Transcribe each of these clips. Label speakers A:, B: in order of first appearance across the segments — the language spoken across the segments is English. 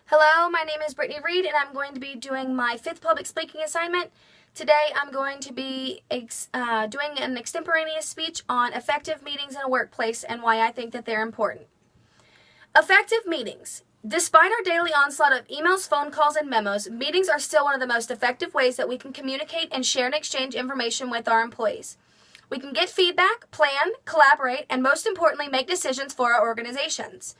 A: Hello, my name is Britany Reed, and I'm going to be doing my 5th public speaking assignment. Today, I'm going to be doing an extemporaneous speech on effective meetings in a workplace and why I think that they're important. Effective meetings. Despite our daily onslaught of emails, phone calls, and memos, meetings are still one of the most effective ways that we can communicate and share and exchange information with our employees. We can get feedback, plan, collaborate, and most importantly, make decisions for our organizations.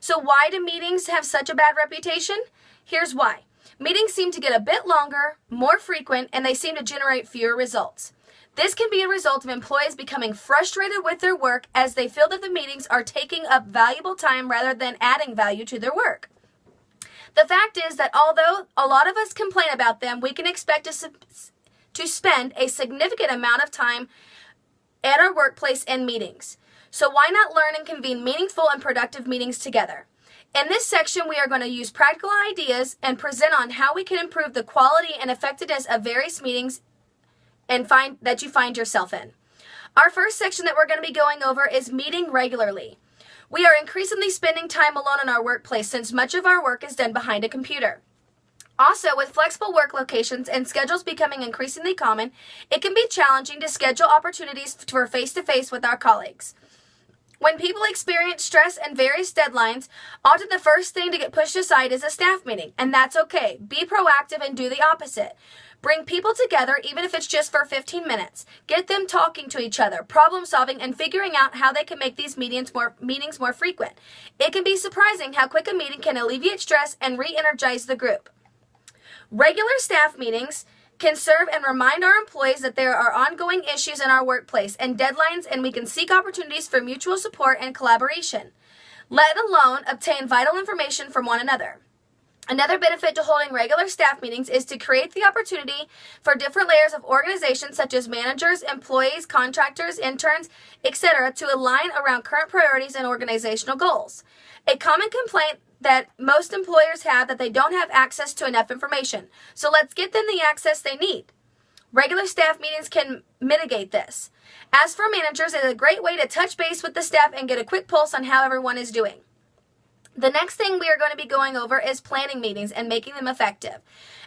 A: So why do meetings have such a bad reputation? Here's why. Meetings seem to get a bit longer, more frequent, and they seem to generate fewer results. This can be a result of employees becoming frustrated with their work as they feel that the meetings are taking up valuable time rather than adding value to their work. The fact is that although a lot of us complain about them, we can expect to spend a significant amount of time at our workplace in meetings. So why not learn and convene meaningful and productive meetings together? In this section, we are going to use practical ideas and present on how we can improve the quality and effectiveness of various meetings and that you find yourself in. Our first section that we're going to be going over is meeting regularly. We are increasingly spending time alone in our workplace since much of our work is done behind a computer. Also, with flexible work locations and schedules becoming increasingly common, it can be challenging to schedule opportunities for face-to-face with our colleagues. When people experience stress and various deadlines, often the first thing to get pushed aside is a staff meeting, and that's okay. Be proactive and do the opposite. Bring people together, even if it's just for 15 minutes. Get them talking to each other, problem solving, and figuring out how they can make these meetings more frequent. It can be surprising how quick a meeting can alleviate stress and re-energize the group. Regular staff meetings can serve and remind our employees that there are ongoing issues in our workplace and deadlines, and we can seek opportunities for mutual support and collaboration, let alone obtain vital information from one another. Another benefit to holding regular staff meetings is to create the opportunity for different layers of organizations such as managers, employees, contractors, interns, etc. to align around current priorities and organizational goals. A common complaint that most employers have that they don't have access to enough information. So let's get them the access they need. Regular staff meetings can mitigate this. As for managers, it's a great way to touch base with the staff and get a quick pulse on how everyone is doing. The next thing we are going to be going over is planning meetings and making them effective.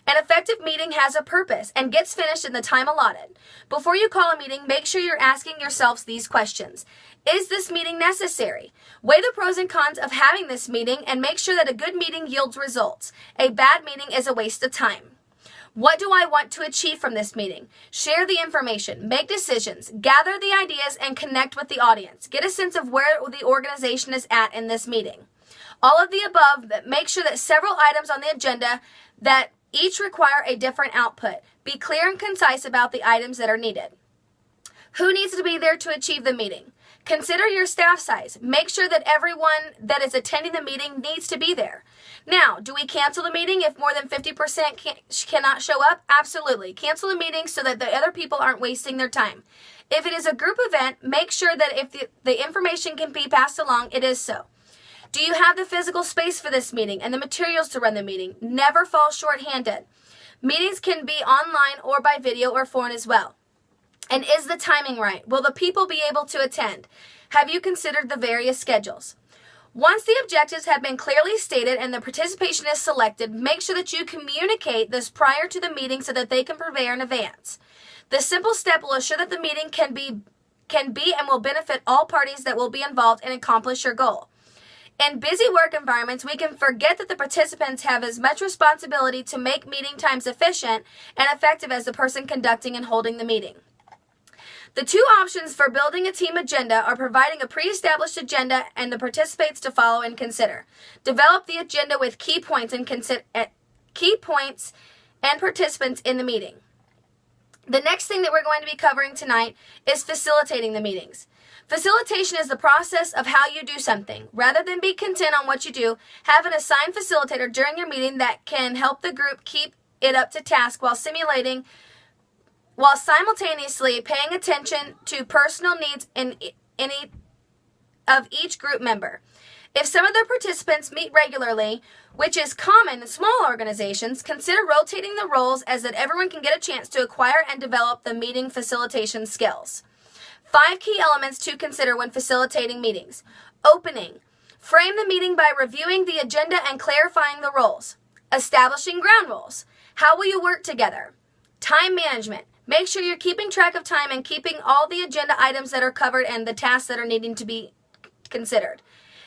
A: An effective meeting has a purpose and gets finished in the time allotted. Before you call a meeting, make sure you're asking yourselves these questions. Is this meeting necessary? Weigh the pros and cons of having this meeting and make sure that a good meeting yields results. A bad meeting is a waste of time. What do I want to achieve from this meeting? Share the information, make decisions, gather the ideas, and connect with the audience. Get a sense of where the organization is at in this meeting. All of the above, make sure that several items on the agenda that each require a different output. Be clear and concise about the items that are needed. Who needs to be there to achieve the meeting? Consider your staff size. Make sure that everyone that is attending the meeting needs to be there. Now, do we cancel the meeting if more than 50% cannot show up? Absolutely. Cancel the meeting so that the other people aren't wasting their time. If it is a group event, make sure that if the information can be passed along, it is so. Do you have the physical space for this meeting and the materials to run the meeting? Never fall short-handed. Meetings can be online or by video or phone as well. And is the timing right? Will the people be able to attend? Have you considered the various schedules? Once the objectives have been clearly stated and the participation is selected, make sure that you communicate this prior to the meeting so that they can prepare in advance. This simple step will assure that the meeting can be and will benefit all parties that will be involved and accomplish your goal. In busy work environments, we can forget that the participants have as much responsibility to make meeting times efficient and effective as the person conducting and holding the meeting. The two options for building a team agenda are providing a pre-established agenda and the participants to follow and consider. Develop the agenda with key points and participants in the meeting. The next thing that we're going to be covering tonight is facilitating the meetings. Facilitation is the process of how you do something. Rather than be content on what you do, have an assigned facilitator during your meeting that can help the group keep it up to task while simultaneously paying attention to personal needs in any of each group member. If some of the participants meet regularly, which is common in small organizations, consider rotating the roles as that everyone can get a chance to acquire and develop the meeting facilitation skills. 5 key elements to consider when facilitating meetings. Opening. Frame the meeting by reviewing the agenda and clarifying the roles. Establishing ground rules. How will you work together? Time management. Make sure you're keeping track of time and keeping all the agenda items that are covered and the tasks that are needing to be considered.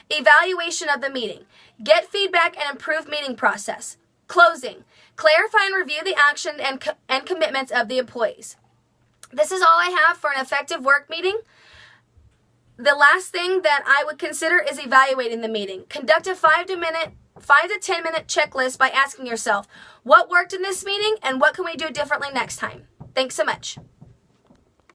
A: Evaluation of the meeting. Get feedback and improve meeting process. Closing. Clarify and review the action and commitments of the employees. This is all I have for an effective work meeting. The last thing that I would consider is evaluating the meeting. Conduct a 5 to 10 minute checklist by asking yourself, what worked in this meeting and what can we do differently next time? Thanks so much.